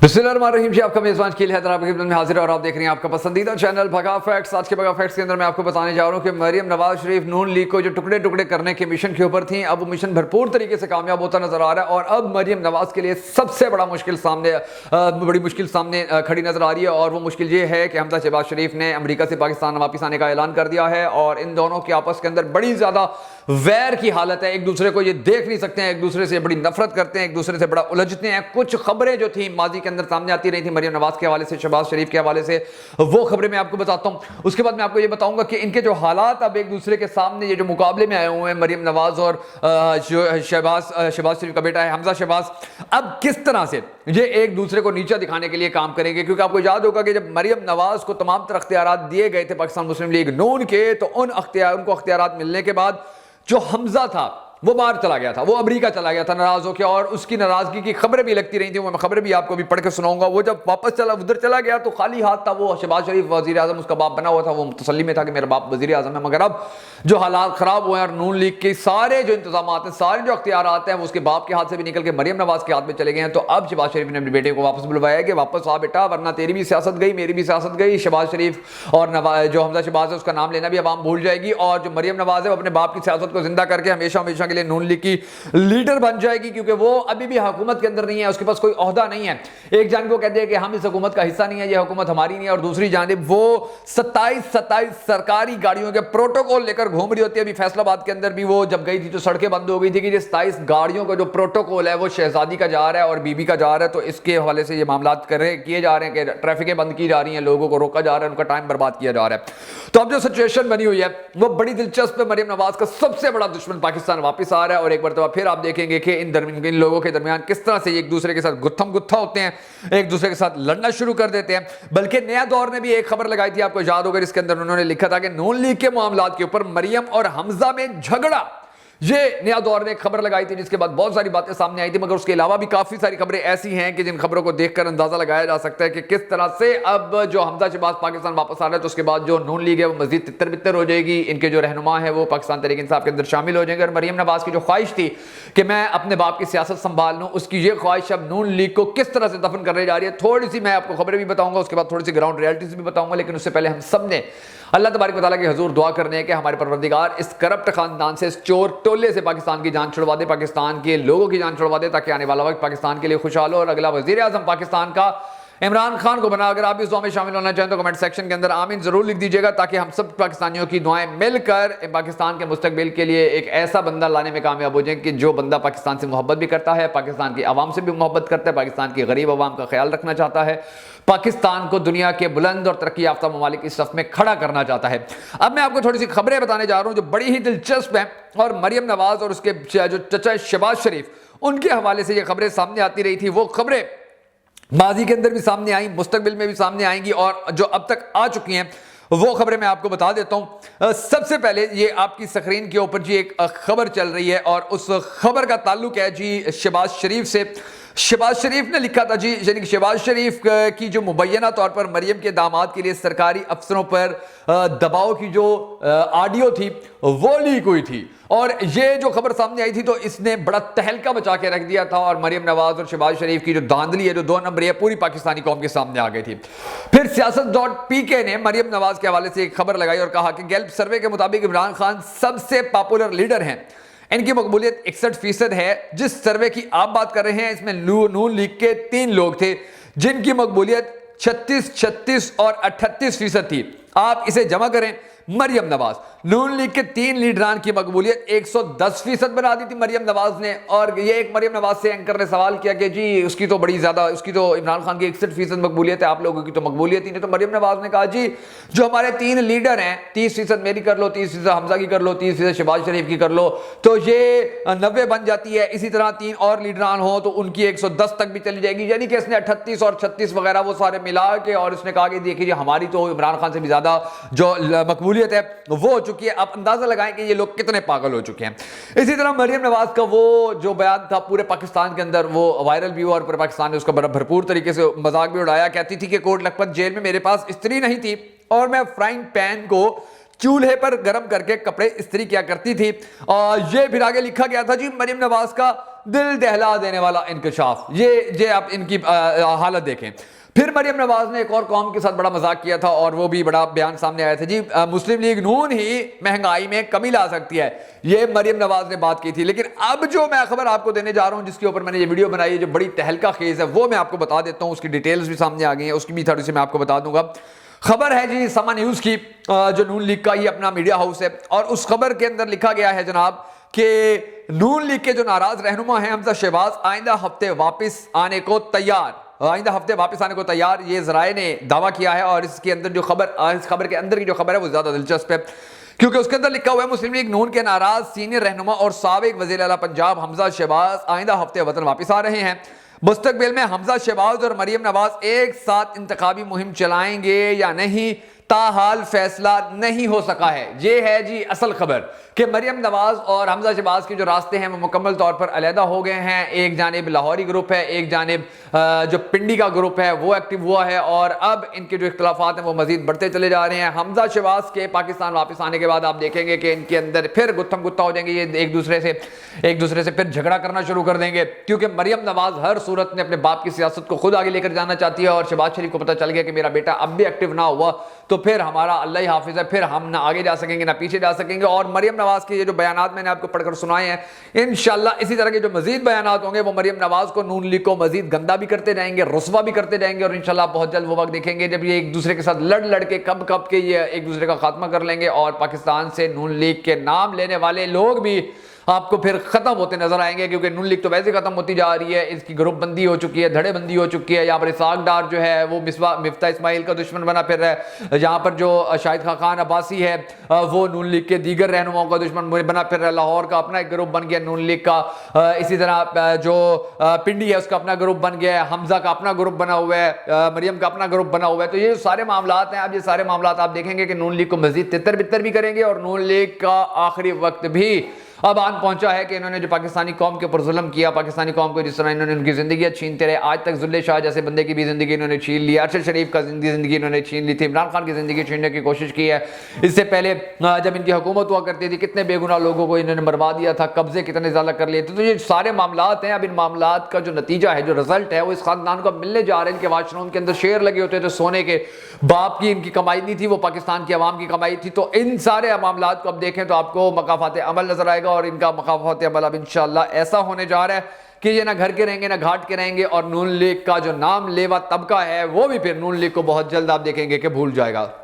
बिस्मिल्लाहिर्रहमानिर्रहीम जी, आपका मेज़बान शकील हैदर आपकी खिदमत में हाजिर है और आप देख रहे हैं आपका पसंदीदा चैनल भगा फैक्ट्स। आज के भगा फैक्ट्स के अंदर मैं आपको बताने जा रहा हूं कि मरियम नवाज शरीफ नून लीग को जो टुकड़े टुकड़े करने के मिशन के ऊपर थी, अब वो मिशन भरपूर तरीके से कामयाब होता नजर आ रहा है और अब मरियम नवाज के लिए सबसे बड़ी मुश्किल सामने खड़ी नजर आ रही है। और वो मुश्किल ये है कि हमजा शहबाज शरीफ ने अमेरिका से पाकिस्तान वापस आने का ऐलान कर दिया है और इन दोनों के आपस के अंदर बड़ी ज्यादा वैर की हालत है। एक दूसरे को ये देख नहीं सकते हैं, एक दूसरे से बड़ी नफरत करते हैं, एक दूसरे से बड़ा उलझते हैं। कुछ खबरें जो थी माजी के अंदर सामने आती रही थी मरियम नवाज के हवाले से, शहबाज शरीफ के हवाले से, वो खबरें मैं आपको बताता हूं। उसके बाद मैं आपको ये बताऊंगा कि इनके जो हालात अब एक दूसरे के सामने ये जो मुकाबले में आए हुए हैं मरियम नवाज और शहबाज शरीफ का बेटा है हमजा शहबाज, अब किस तरह से ये एक दूसरे को नीचा दिखाने के लिए काम करेंगे। क्योंकि आपको याद होगा कि जब मरियम नवाज को तमाम तरह अख्तियारात दिए गए थे पाकिस्तान मुस्लिम लीग नून के, तो उनको अख्तियारात मिलने के बाद जो हमजा था वो बाहर चला गया था, वो अमेरिका चला गया था नाराज होकर, और उसकी नाराजगी की खबरें भी लगती रही थी। मैं खबरें भी आपको भी पढ़ के सुनाऊंगा। वो जब वापस उधर चला गया तो खाली हाथ था। वो शहबाज शरीफ वजीर आजम उसका बाप बना हुआ था, वो तसल्ली में था कि मेरा बाप वजीर आजम है। मगर अब जो हालात खराब हुए हैं और नून लीग के सारे जो इंतजाम हैं, सारे जो अख्तियारात हैं, वो उसके बाप के हाथ से भी निकल के मरियम नवाज के हाथ में चले गए हैं। तो अब शहबाज शरीफ ने अपने बेटे को वापस बुलवाया कि वापस आ बेटा, वरना तेरी भी सियासत गई, मेरी भी सियासत गई। शहबाज शरीफ और जो हमजा शहबाज है उसका नाम लेना भी आवाम भूल जाएगी, और जो मरियम नवाज है वो अपने बाप की सियासत को जिंदा करके हमेशा हमेशा के लिए नून लीग की लीडर बन जाएगी। क्योंकि वो अभी भी हुकूमत के अंदर नहीं है, उसके पास कोई ओहदा नहीं है। एक जानिब वो कहते हैं कि हम इस हुकूमत का हिस्सा नहीं है, ये हुकूमत हमारी नहीं है, और दूसरी जानिब वो 27 सरकारी गाड़ियों के प्रोटोकॉल लेकर घूम रही होती है। अभी फैसलाबाद के अंदर भी वो जब गई थी तो सड़कें बंद हो गई थी कि 27 गाड़ियों का जो प्रोटोकॉल है वो शहजादी का जा रहा है और बीबी का जा रहा है। तो इसके हवाले से ये मामला किए जा रहे हैं कि ट्रैफिकें बंद की जा रही हैं, लोगों को रोका जा रहा है, उनका टाइम बर्बाद किया जा रहा है। तो अब जो सिचुएशन बनी हुई है वो बड़ी दिलचस्प है। मरियम नवाज का सबसे बड़ा दुश्मन पाकिस्तान वापस आ रहा है और एक बार फिर आप देखेंगे कि इन लोगों के दरमियान किस तरह से एक दूसरे के साथ गुत्थम गुत्था होते हैं, एक दूसरे के साथ लड़ना शुरू कर देते हैं। बल्कि नया दौर ने भी एक खबर लगाई थी, आपको याद होगा, इसके अंदर उन्होंने लिखा था कि नून लीग के मामलात के ऊपर मरियम और हमजा में झगड़ा। ये नया दौर ने खबर लगाई थी जिसके बाद बहुत सारी बातें सामने आई थी। मगर उसके अलावा भी काफी सारी खबरें ऐसी हैं कि जिन खबरों को देखकर अंदाजा लगाया जा सकता है कि किस तरह से अब जो हमजा शहबाज पाकिस्तान वापस आ रहा है तो उसके बाद जो नून लीग है वो मजीद तितर बितर हो जाएगी। इनके जो रहनुमा है वो पाकिस्तान तहरीक इंसाफ के अंदर शामिल हो जाएंगे। और मरियम नवाज की जो ख्वाहिश थी कि मैं अपने बाप की सियासत संभाल लूं, उसकी ये ख्वाहिश अब नून लीग को किस तरह से दफन करने जा रही है। थोड़ी सी मैं आपको खबरें भी बताऊंगा, उसके बाद थोड़ी सी ग्राउंड रियलिटीज भी बताऊंगा। लेकिन उससे पहले हम सब ने अल्लाह तबारक व तआला के हुजूर दुआ करने है कि हमारे परवरदिगार इस करप्ट खानदान से, इस चोर टोले से पाकिस्तान की जान छुड़वा दे, पाकिस्तान के लोगों की जान छुड़वा दे, ताकि आने वाला वक्त पाकिस्तान के लिए खुशहाल हो और अगला वजीर आजम पाकिस्तान का इमरान खान को बना। अगर आप इस दुआ में शामिल होना चाहें तो कमेंट सेक्शन के अंदर आमीन जरूर लिख दीजिएगा, ताकि हम सब पाकिस्तानियों की दुआएं मिलकर पाकिस्तान के मुस्तकबिल के लिए एक ऐसा बंदा लाने में कामयाब हो जाए कि जो बंदा पाकिस्तान से मोहब्बत भी करता है, पाकिस्तान की आवाम से भी मोहब्बत करता है, पाकिस्तान की गरीब आवाम का ख्याल रखना चाहता है, पाकिस्तान को दुनिया के बुलंद और तरक्की याफ्ता ममालिक इस सफ में खड़ा करना चाहता है। अब मैं आपको थोड़ी सी खबरें बताने जा रहा हूं जो बड़ी ही दिलचस्प हैं, और मरियम नवाज और उसके जो चचा शहबाज शरीफ, उनके हवाले से ये खबरें सामने आती रही थी। वो खबरें माजी के अंदर भी सामने आई, मुस्तकबिल में भी सामने आएंगी, और जो अब तक आ चुकी हैं वो खबरें मैं आपको बता देता हूं। सबसे पहले ये आपकी स्क्रीन के ऊपर जी एक खबर चल रही है और उस खबर का ताल्लुक है जी शहबाज शरीफ से। शहबाज शरीफ ने लिखा था जी, यानी शहबाज शरीफ की जो मुबैना तौर पर मरियम के दामाद के लिए सरकारी अफसरों पर दबाव की जो ऑडियो थी वो लीक हुई थी, और ये जो खबर सामने आई थी तो इसने बड़ा तहलका मचा के रख दिया था। और मरियम नवाज और शहबाज शरीफ की जो धांधली है, जो 2 नंबर है, पूरी पाकिस्तानी कौम के सामने आ गई थी। फिर सियासत.pk ने मरियम नवाज के हवाले से एक खबर लगाई और कहा कि गैल्प सर्वे के मुताबिक इमरान खान सबसे पॉपुलर लीडर हैं, इनकी मकबूलियत 61% है। जिस सर्वे की आप बात कर रहे हैं इसमें नून लीग के 3 लोग थे जिनकी मकबूलियत 36 और 38% थी। आप इसे जमा करें, मरियम नवाज, नून लीग के 3 लीडरान की मकबूलियत 110% बना दी थी मरियम नवाज ने। और ये एक मरियम नवाज से एंकर ने सवाल किया कि जी उसकी तो बड़ी ज्यादा, उसकी तो इमरान खान की 61% मकबूलियत है, आप लोगों की तो मकबूलियत ही नहीं। तो मरियम नवाज ने कहा जी जो हमारे 3 लीडर हैं, 30% मेरी कर लो, 30% हमजा की कर लो, 30% शहबाज शरीफ की कर लो, तो ये 90 बन जाती है। इसी तरह 3 और लीडरान हो तो उनकी 110 तक भी चली जाएगी। यानी कि इसने 38 और 36 वगैरह वो सारे मिला के, और इसने कहा कि देखिए हमारी तो इमरान खान से भी ज्यादा जो मकबूलियत है वो हो चुकी है। आप अंदाजा लगाएं कि ये लोग कितने पागल हो चुके हैं। इसी तरह मरियम नवाज का वो जो बयान था पूरे पाकिस्तान के अंदर वो वायरल भी हुआ, और पूरे पाकिस्तान ने उसका बड़ा भरपूर तरीके से मजाक भी उड़ाया। कहती थी कि कोट लखपत जेल में मेरे पास इस्त्री नहीं थी और मैं फ्राइंग पैन को चूल्हे पर गर्म करके कपड़े इस्त्री किया करती थी। और ये फिर आगे लिखा गया था जी मरियम नवाज का دل دہلا دینے والا انکشاف. یہ آپ ان کی حالت دیکھیں. پھر مریم نواز نے ایک اور قوم کے ساتھ بڑا مذاق کیا تھا اور وہ بھی بڑا بیان سامنے آیا تھا. جی مسلم لیگ نون ہی مہنگائی میں کمی لا سکتی ہے, یہ مریم نواز نے بات کی تھی. لیکن اب جو میں خبر آپ کو دینے جا رہا ہوں, جس کے اوپر میں نے یہ ویڈیو بنائی ہے, جو بڑی تہلکہ خیز ہے, وہ میں آپ کو بتا دیتا ہوں. اس کی ڈیٹیلز بھی سامنے آ گئی ہیں, اس کی بھی تھوڑی سی میں آپ کو بتا دوں گا. خبر ہے جی سما نیوز کی, جو نون لیگ کا ہی اپنا میڈیا ہاؤس ہے, اور اس خبر کے اندر لکھا گیا ہے جناب کہ نون لیگ کے جو ناراض رہنما ہیں حمزہ شہباز آئندہ ہفتے واپس آنے کو تیار. یہ ذرائع نے دعویٰ کیا ہے. اور اس کے اندر جو اس خبر کے اندر کی جو خبر ہے وہ زیادہ دلچسپ ہے, کیونکہ اس کے اندر لکھا ہوا ہے مسلم لیگ نون کے ناراض سینئر رہنما اور سابق وزیر اعلیٰ پنجاب حمزہ شہباز آئندہ ہفتے وطن واپس آ رہے ہیں. مستقبل میں حمزہ شہباز اور مریم نواز ایک ساتھ انتخابی مہم چلائیں گے یا نہیں, تاحال فیصلہ نہیں ہو سکا ہے. یہ ہے جی اصل خبر کہ مریم نواز اور حمزہ شہباز کے جو راستے ہیں وہ مکمل طور پر علیحدہ ہو گئے ہیں. ایک جانب لاہوری گروپ ہے, ایک جانب جو پنڈی کا گروپ ہے وہ ایکٹیو ہوا ہے, اور اب ان کے جو اختلافات ہیں وہ مزید بڑھتے چلے جا رہے ہیں. حمزہ شہباز کے پاکستان واپس آنے کے بعد آپ دیکھیں گے کہ ان کے اندر پھر گتھم گتھا ہو جائیں گے, یہ ایک دوسرے سے پھر جھگڑا کرنا شروع کر دیں گے, کیونکہ مریم نواز ہر صورت میں اپنے باپ کی سیاست کو خود آگے لے کر جانا چاہتی ہے. اور شہباز شریف کو پتہ چل گیا کہ میرا بیٹا اب بھی ایکٹیو نہ ہوا تو پھر ہمارا اللہ ہی حافظ ہے, پھر ہم نہ آگے جا سکیں گے نہ پیچھے جا سکیں گے. اور مریم نواز کے یہ جو بیانات میں نے آپ کو پڑھ کر سنائے ہیں, انشاءاللہ اسی طرح کے جو مزید بیانات ہوں گے وہ مریم نواز کو, نون لیگ کو مزید گندا بھی کرتے جائیں گے, رسوا بھی کرتے جائیں گے. اور انشاءاللہ بہت جلد وہ وقت دیکھیں گے جب یہ ایک دوسرے کے ساتھ لڑ کے کب کے یہ ایک دوسرے کا خاتمہ کر لیں گے, اور پاکستان سے نون لیگ کے نام لینے والے لوگ بھی آپ کو پھر ختم ہوتے نظر آئیں گے. کیونکہ نون لیگ تو ویسے ختم ہوتی جا رہی ہے, اس کی گروپ بندی ہو چکی ہے, دھڑے بندی ہو چکی ہے. یہاں پر اسحاق ڈار جو ہے وہ مفتاح اسماعیل کا دشمن بنا پھر رہا ہے, یہاں پر جو شاہد خاقان عباسی ہے وہ نون لیگ کے دیگر رہنماؤں کا دشمن بنا پھر رہا ہے. لاہور کا اپنا ایک گروپ بن گیا نون لیگ کا, اسی طرح جو پنڈی ہے اس کا اپنا گروپ بن گیا ہے, حمزہ کا اپنا گروپ بنا ہوا ہے, مریم کا اپنا گروپ بنا ہوا ہے. تو یہ سارے معاملات ہیں. اب یہ سارے معاملات آپ دیکھیں گے کہ نون لیگ کو مزید تتر بتر بھی کریں گے, اور نون لیگ کا آخری وقت بھی اب آن پہنچا ہے کہ انہوں نے جو پاکستانی قوم کے اوپر ظلم کیا, پاکستانی قوم کو جس طرح انہوں نے ان کی زندگیاں چھینتے رہے, آج تک ذل شاہ جیسے بندے کی بھی زندگی انہوں نے چھین لی, ارشد شریف کا زندگی انہوں نے چھین لی تھی, عمران خان کی زندگی چھیننے کی کوشش کی ہے. اس سے پہلے جب ان کی حکومت ہوا کرتی تھی کتنے بے گناہ لوگوں کو انہوں نے مروا دیا تھا, قبضے کتنے زیادہ کر لیے تھے. تو یہ سارے معاملات ہیں. اب ان معاملات کا جو نتیجہ ہے, جو رزلٹ ہے, وہ اس خاندان کو ملنے جا رہے ہیں. ان کے واش روم کے اندر شیر لگے ہوتے تھے سونے کے, باپ کی ان کی کمائی نہیں تھی, وہ پاکستان کی عوام کی کمائی تھی. تو ان سارے معاملات کو اب دیکھیں تو آپ کو مقافات عمل نظر آئے گا, اور ان کا مقافات عمل اب انشاءاللہ ایسا ہونے جا رہا ہے کہ یہ نہ گھر کے رہیں گے نہ گھاٹ کے رہیں گے, اور نون لیگ کا جو نام لیوا طبقہ ہے وہ بھی پھر نون لیگ کو بہت جلد آپ دیکھیں گے کہ بھول جائے گا.